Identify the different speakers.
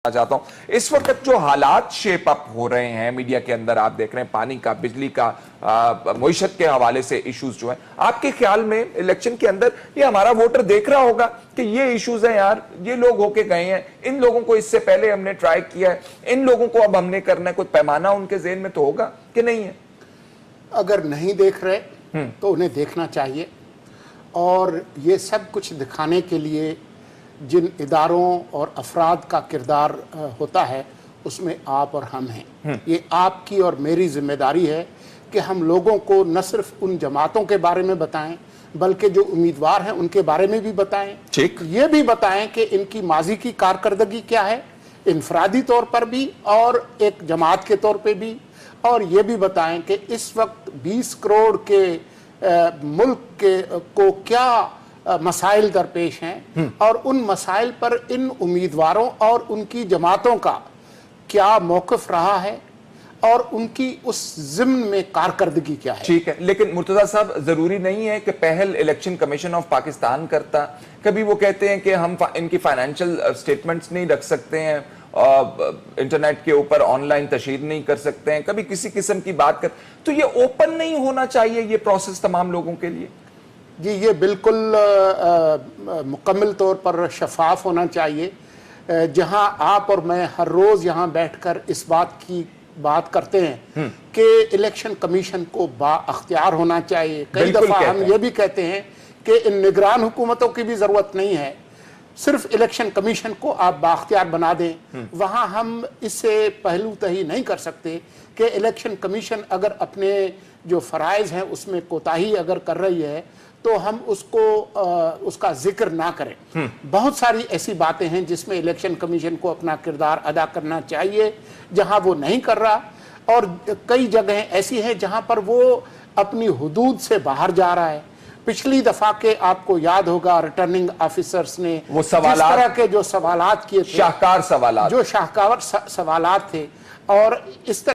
Speaker 1: चाहता हूं इस वक्त जो हालात शेप अप हो रहे हैं मीडिया के अंदर, आप देख रहे हैं पानी का, बिजली का, मईशत के हवाले से इश्यूज जो हैं, आपके ख्याल में इलेक्शन के अंदर ये हमारा वोटर देख रहा होगा कि ये इश्यूज हैं यार, ये लोग होके गए हैं, इन लोगों को इससे पहले हमने ट्राई किया है, इन लोगों को अब हमने करना है, कोई पैमाना उनके ज़हन में तो होगा कि नहीं है?
Speaker 2: अगर नहीं देख रहे तो उन्हें देखना चाहिए। और ये सब कुछ दिखाने के लिए जिन इदारों और अफराद का किरदार होता है उसमें आप और हम हैं। ये आपकी और मेरी जिम्मेदारी है कि हम लोगों को न सिर्फ उन जमातों के बारे में बताएं बल्कि जो उम्मीदवार हैं उनके बारे में भी बताएं। ये भी बताएं कि इनकी माजी की कारकर्दगी क्या है, इनफरादी तौर पर भी और एक जमात के तौर पे भी। और ये भी बताएं कि इस वक्त 20 करोड़ के मुल्क के को क्या मसाइल दरपेश हैं और उन मसाइल पर इन उम्मीदवारों और उनकी जमातों का क्या मौक़िफ़ रहा है और उनकी उस ज़िम्न में कारकर्दगी क्या है।
Speaker 1: ठीक है, लेकिन मुर्तज़ा साहब, जरूरी नहीं है कि पहल इलेक्शन कमीशन ऑफ पाकिस्तान करता। कभी वो कहते हैं कि हम इनकी फाइनेंशियल स्टेटमेंट्स नहीं रख सकते हैं, इंटरनेट के ऊपर ऑनलाइन तशहीर नहीं कर सकते हैं, कभी किसी किस्म की बात कर, तो ये ओपन नहीं होना चाहिए ये प्रोसेस तमाम लोगों के लिए?
Speaker 2: जी, ये बिल्कुल मुकम्मल तौर पर शफाफ होना चाहिए। जहां आप और मैं हर रोज़ यहां बैठकर इस बात की बात करते हैं कि इलेक्शन कमीशन को बाअख्तियार होना चाहिए। कई दफ़ा हम ये भी कहते हैं कि इन निगरान हुकूमतों की भी ज़रूरत नहीं है, सिर्फ इलेक्शन कमीशन को आप बाअख्तियार बना दें। वहाँ हम इससे पहलू तही नहीं कर सकते कि इलेक्शन कमीशन अगर अपने जो फ़राइज़ हैं उसमें कोताही अगर कर रही है तो हम उसको उसका जिक्र ना करें। बहुत सारी ऐसी बातें हैं जिसमें इलेक्शन कमीशन को अपना किरदार अदा करना चाहिए, जहां वो नहीं कर रहा, और कई जगहें ऐसी हैं जहां पर वो अपनी हुदूद से बाहर जा रहा है। पिछली दफा के आपको याद होगा रिटर्निंग ऑफिसर्स ने
Speaker 1: वो
Speaker 2: जिस तरह के जो सवालात किए थे,
Speaker 1: शाहकार सवालात,
Speaker 2: जो शाहकार सवालात थे, और इस तरह